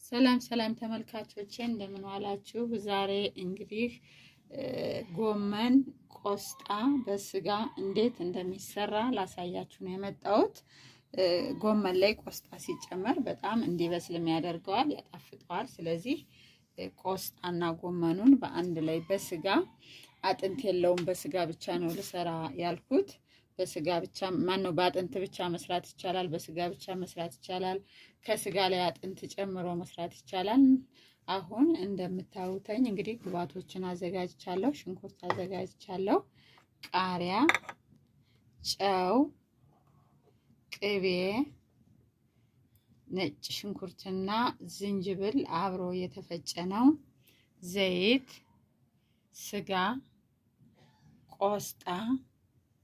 ሰላም ሰላም ተመልካቾቼ እንደምን ዋላችሁ? ዛሬ እንግዲህ ጎመን ቆስጣ በስጋ እንዴት እንደሚሰራ ላሳያችሁ ነው የመጣሁት። ጎመን ላይ ቆስጣ ሲጨመር በጣም እንዲበስልም ያደርገዋል፣ ያጣፍጠዋል። ስለዚህ ቆስጣና ጎመኑን በአንድ ላይ በስጋ አጥንት የለውም፣ በስጋ ብቻ ነው ልሰራ ያልኩት። በስጋ ብቻ ማነው በአጥንት ብቻ መስራት ይቻላል፣ በስጋ ብቻ መስራት ይቻላል፣ ከስጋ ላይ አጥንት ጨምሮ መስራት ይቻላል። አሁን እንደምታዩተኝ እንግዲህ ግብአቶችን አዘጋጅቻለሁ። ሽንኩርት አዘጋጅቻለሁ፣ ቃሪያ፣ ጨው፣ ቅቤ፣ ነጭ ሽንኩርትና ዝንጅብል አብሮ የተፈጨ ነው፣ ዘይት፣ ስጋ፣ ቆስጣ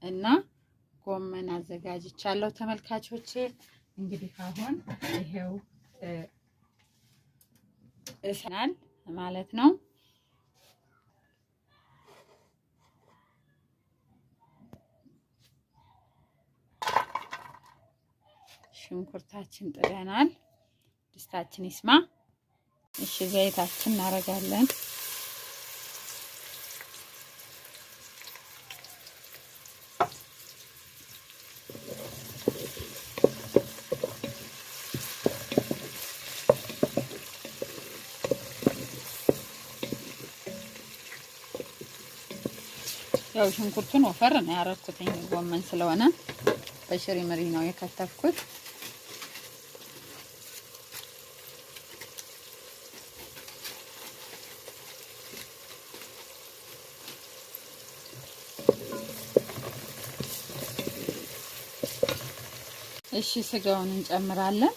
እና ጎመን አዘጋጅቻለሁ። ተመልካቾቼ እንግዲህ አሁን ይሄው እሰናል ማለት ነው። ሽንኩርታችን ጥደናል፣ ድስታችን ይስማ። እሺ ዘይታችን እናደርጋለን። ያው ሽንኩርቱን ወፈር ነው ያረኩትኝ ጎመን ስለሆነ በሽሪ ምሪ ነው የከተፍኩት። እሺ ስጋውን እንጨምራለን።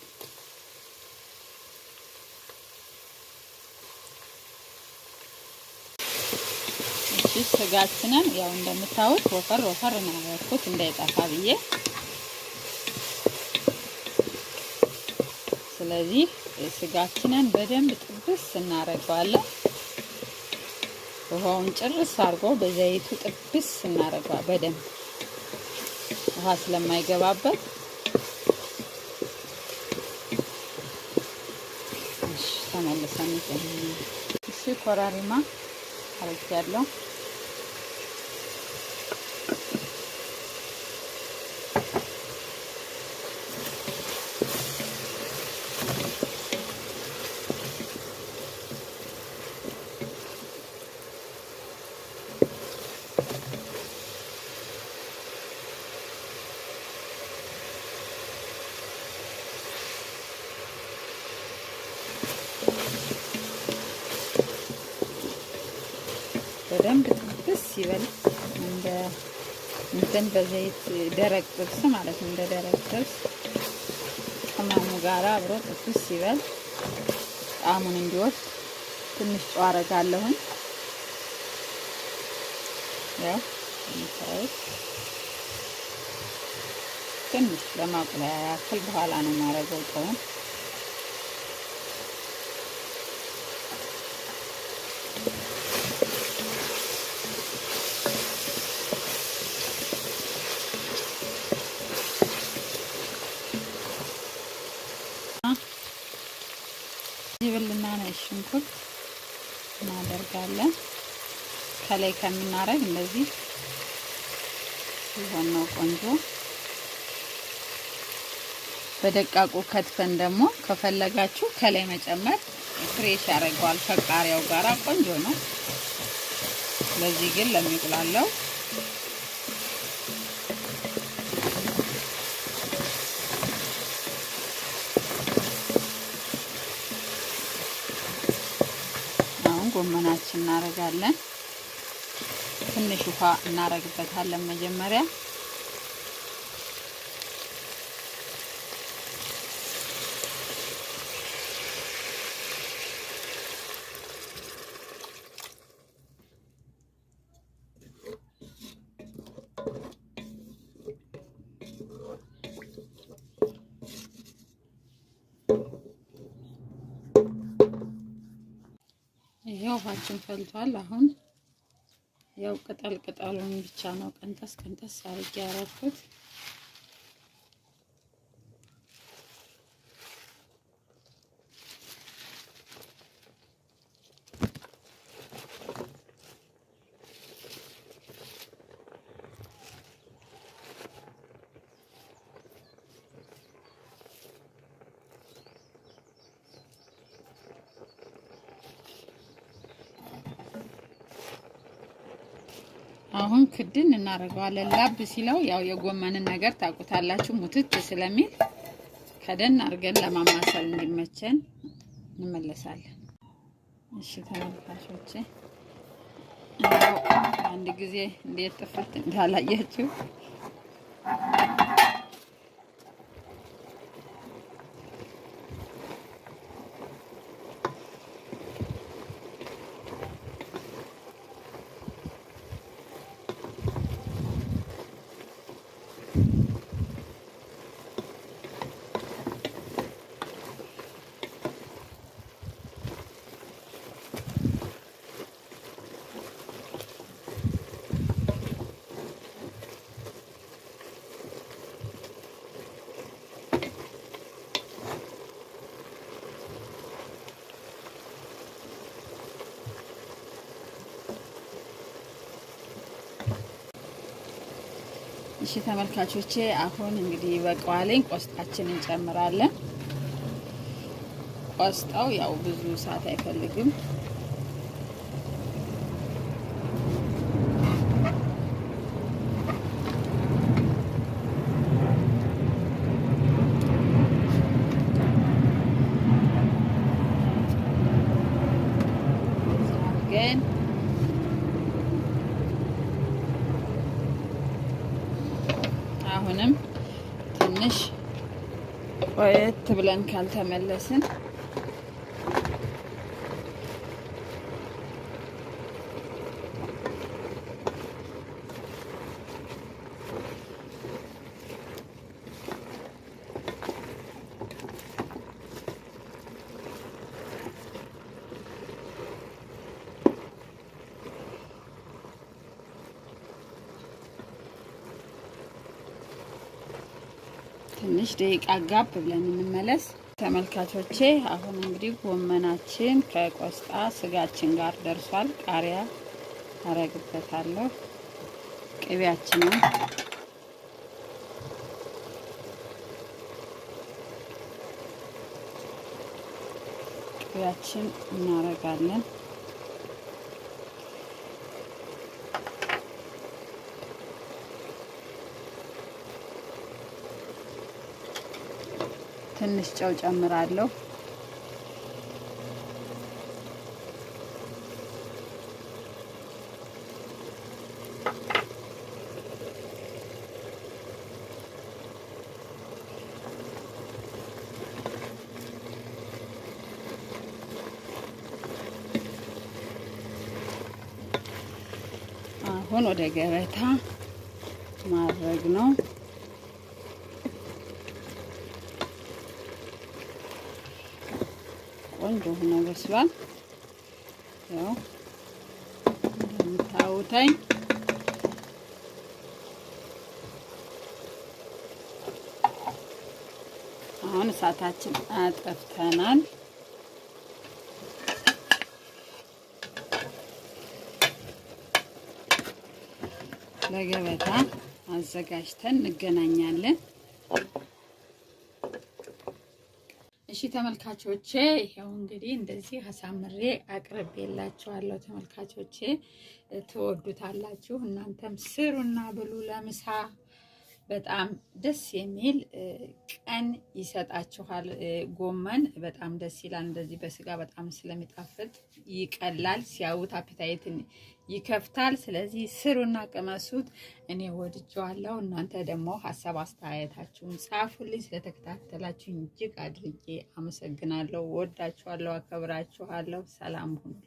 ስጋችንን ያው እንደምታዩት ወፈር ወፈር ነው ያደረኩት እንዳይጠፋ ብዬ። ስለዚህ ስጋችንን በደንብ ጥብስ እናደርገዋለን። ውሃውን ጭርስ አድርጎ በዘይቱ ጥብስ እናደርገዋለን በደንብ ውሃ ስለማይገባበት። እሺ ተመልሰን እሺ ኮራሪማ አርጌያለሁ። በደንብ ጥብስ ይበል እንደ በዘይት ደረቅ ጥብስ ማለት ነው። እንደ ደረቅ ጥብስ ከማሙ ጋራ አብሮ ጥብስ ይበል። ጣዕሙን እንዲወስድ ትንሽ ጨው አደርጋለሁኝ። ያው ትንሽ ለማቁላያ ያክል በኋላ ነው የማደርገው ጨውን። ዝንጅብልና ነጭ ሽንኩርት እናደርጋለን። ከላይ ከምናረግ እንደዚህ ሲሆን ነው ቆንጆ። በደቃቁ ከትፈን ደግሞ ከፈለጋችሁ ከላይ መጨመር ፍሬሽ ያደርገዋል ከቃሪያው ጋራ ቆንጆ ነው። ስለዚህ ግን ለሚቁላለው ጎመናችን እናደርጋለን። ትንሽ ውሃ እናደርግበታለን መጀመሪያ። ይሄው ውሃችን ፈልቷል። አሁን ያው ቅጠል ቅጠሉን ብቻ ነው ቀንጠስ ቀንጠስ አድርጌ ያረኩት። አሁን ክድን እናደርገዋለን። ላብ ሲለው ያው የጎመንን ነገር ታውቁታላችሁ ሙትት ስለሚል ከደን አድርገን ለማማሰል እንዲመቸን እንመለሳለን። እሺ ተመልካቾቼ አንድ ጊዜ እንዴት ጥፍት እንዳላያችሁ እሺ ተመልካቾቼ አሁን እንግዲህ በቃዋለኝ ቆስጣችንን እንጨምራለን። ቆስጣው ያው ብዙ ሰዓት አይፈልግም። ግን አሁንም ትንሽ ቆየት ብለን ካልተመለስን ትንሽ ደቂቃ ጋብ ብለን እንመለስ ተመልካቾቼ። አሁን እንግዲህ ጎመናችን ከቆስጣ ስጋችን ጋር ደርሷል። ቃሪያ አረግበታለሁ። ቅቤያችንን እናረጋለን። ትንሽ ጨው ጨምራለሁ። አሁን ወደ ገበታ ማድረግ ነው። ቆንጆ ሆኖ በስሏል። ያው እንደምታዩት አሁን እሳታችን አጠፍተናል። ለገበታ አዘጋጅተን እንገናኛለን። እሺ ተመልካቾቼ ይሄው እንግዲህ እንደዚህ አሳምሬ አቅርቤላችኋለሁ። ተመልካቾቼ ትወዱታላችሁ። እናንተም ስሩና ብሉ። ለምሳ በጣም ደስ የሚል ቀን ይሰጣችኋል። ጎመን በጣም ደስ ይላል። እንደዚህ በስጋ በጣም ስለሚጣፍጥ ይቀላል። ሲያዩት አፒታይትን ይከፍታል። ስለዚህ ስሩና ቅመሱት። እኔ ወድጀዋለሁ። እናንተ ደግሞ ሀሳብ አስተያየታችሁን ጻፉልኝ። ስለተከታተላችሁኝ እጅግ አድርጌ አመሰግናለሁ። ወዳችኋለሁ፣ አከብራችኋለሁ። ሰላም ሁኑ።